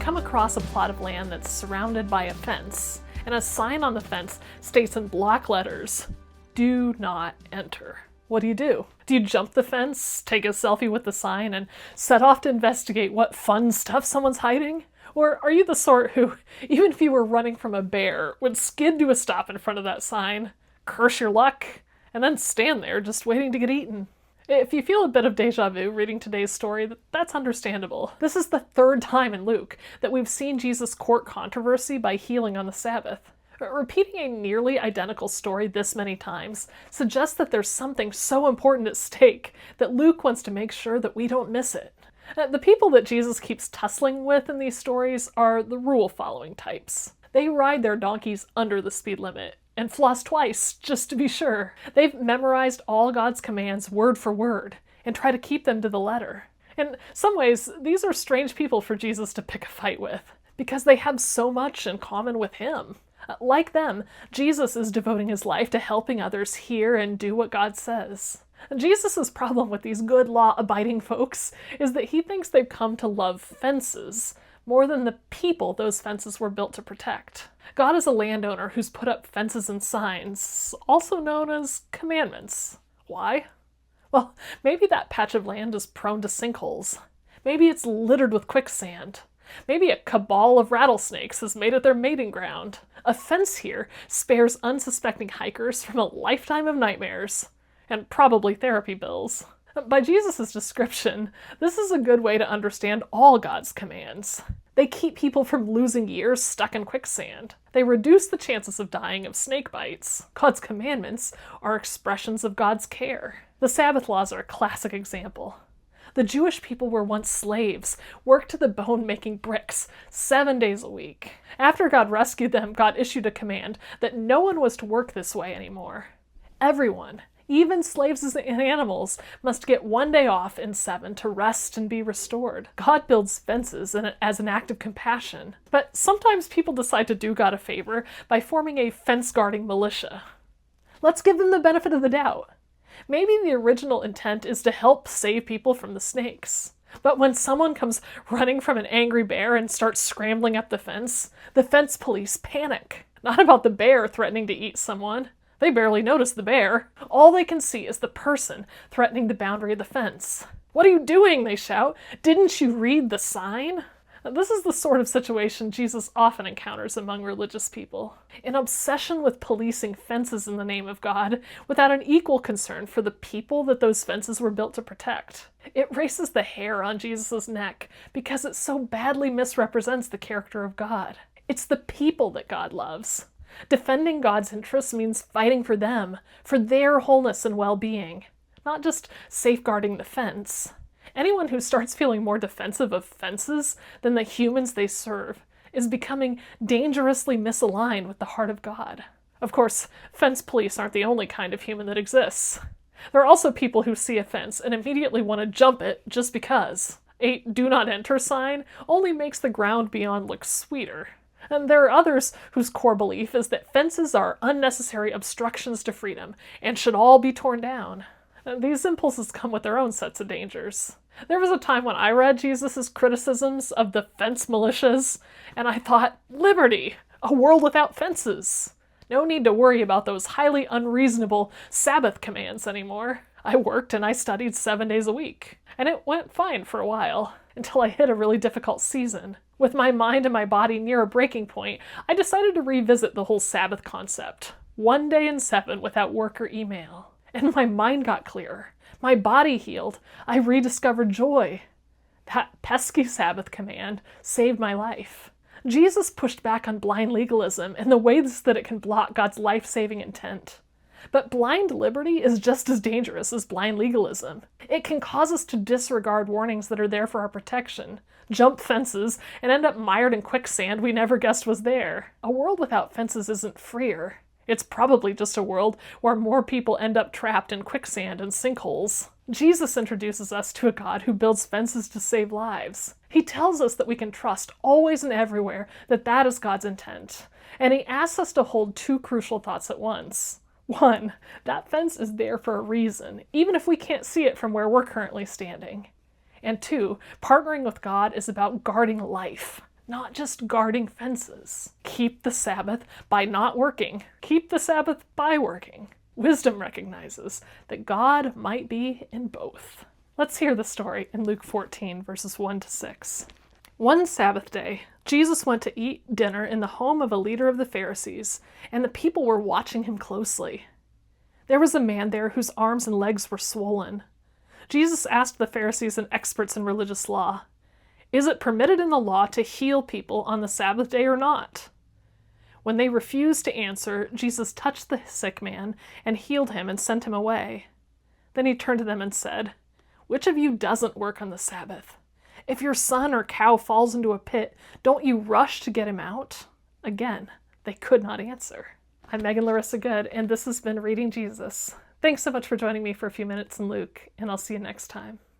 come across a plot of land that's surrounded by a fence, and a sign on the fence states in block letters, "Do not enter." What do? Do you jump the fence, take a selfie with the sign, and set off to investigate what fun stuff someone's hiding? Or are you the sort who, even if you were running from a bear, would skid to a stop in front of that sign, curse your luck, and then stand there just waiting to get eaten? If you feel a bit of deja vu reading today's story, that's understandable. This is the third time in Luke that we've seen Jesus court controversy by healing on the Sabbath. Repeating a nearly identical story this many times suggests that there's something so important at stake that Luke wants to make sure that we don't miss it. The people that Jesus keeps tussling with in these stories are the rule-following types. They ride their donkeys under the speed limit and floss twice, just to be sure. They've memorized all God's commands word for word and try to keep them to the letter. In some ways, these are strange people for Jesus to pick a fight with, because they have so much in common with him. Like them, Jesus is devoting his life to helping others hear and do what God says. Jesus' problem with these good law-abiding folks is that he thinks they've come to love fences more than the people those fences were built to protect. God is a landowner who's put up fences and signs, also known as commandments. Why? Well, maybe that patch of land is prone to sinkholes. Maybe it's littered with quicksand. Maybe a cabal of rattlesnakes has made it their mating ground. A fence here spares unsuspecting hikers from a lifetime of nightmares. And probably therapy bills. By Jesus' description, this is a good way to understand all God's commands. They keep people from losing years stuck in quicksand. They reduce the chances of dying of snake bites. God's commandments are expressions of God's care. The Sabbath laws are a classic example. The Jewish people were once slaves, worked to the bone making bricks 7 days a week. After God rescued them, God issued a command that no one was to work this way anymore. Everyone, even slaves and animals, must get 1 day off in 7 to rest and be restored. God builds fences as an act of compassion, but sometimes people decide to do God a favor by forming a fence-guarding militia. Let's give them the benefit of the doubt. Maybe the original intent is to help save people from the snakes. But when someone comes running from an angry bear and starts scrambling up the fence police panic. Not about the bear threatening to eat someone. They barely notice the bear. All they can see is the person threatening the boundary of the fence. "What are you doing?" they shout. "Didn't you read the sign?" This is the sort of situation Jesus often encounters among religious people. An obsession with policing fences in the name of God, without an equal concern for the people that those fences were built to protect. It raises the hair on Jesus' neck because it so badly misrepresents the character of God. It's the people that God loves. Defending God's interests means fighting for them, for their wholeness and well-being, not just safeguarding the fence. Anyone who starts feeling more defensive of fences than the humans they serve is becoming dangerously misaligned with the heart of God. Of course, fence police aren't the only kind of human that exists. There are also people who see a fence and immediately want to jump it just because. A "do not enter" sign only makes the ground beyond look sweeter. And there are others whose core belief is that fences are unnecessary obstructions to freedom and should all be torn down. These impulses come with their own sets of dangers. There was a time when I read Jesus' criticisms of the fence militias, and I thought, liberty, a world without fences. No need to worry about those highly unreasonable Sabbath commands anymore. I worked and I studied 7 days a week, and it went fine for a while, until I hit a really difficult season. With my mind and my body near a breaking point, I decided to revisit the whole Sabbath concept. 1 day in 7 without work or email. And my mind got clearer. My body healed. I rediscovered joy. That pesky Sabbath command saved my life. Jesus pushed back on blind legalism and the ways that it can block God's life-saving intent. But blind liberty is just as dangerous as blind legalism. It can cause us to disregard warnings that are there for our protection, jump fences, and end up mired in quicksand we never guessed was there. A world without fences isn't freer. It's probably just a world where more people end up trapped in quicksand and sinkholes. Jesus introduces us to a God who builds fences to save lives. He tells us that we can trust always and everywhere that that is God's intent. And he asks us to hold 2 crucial thoughts at once. 1, that fence is there for a reason, even if we can't see it from where we're currently standing. And 2, partnering with God is about guarding life, not just guarding fences. Keep the Sabbath by not working. Keep the Sabbath by working. Wisdom recognizes that God might be in both. Let's hear the story in Luke 14, verses 1 to 6. One Sabbath day, Jesus went to eat dinner in the home of a leader of the Pharisees, and the people were watching him closely. There was a man there whose arms and legs were swollen. Jesus asked the Pharisees and experts in religious law, "Is it permitted in the law to heal people on the Sabbath day or not?" When they refused to answer, Jesus touched the sick man and healed him and sent him away. Then he turned to them and said, "Which of you doesn't work on the Sabbath? If your son or cow falls into a pit, don't you rush to get him out?" Again, they could not answer. I'm Meghan Larissa Good, and this has been Reading Jesus. Thanks so much for joining me for a few minutes in Luke, and I'll see you next time.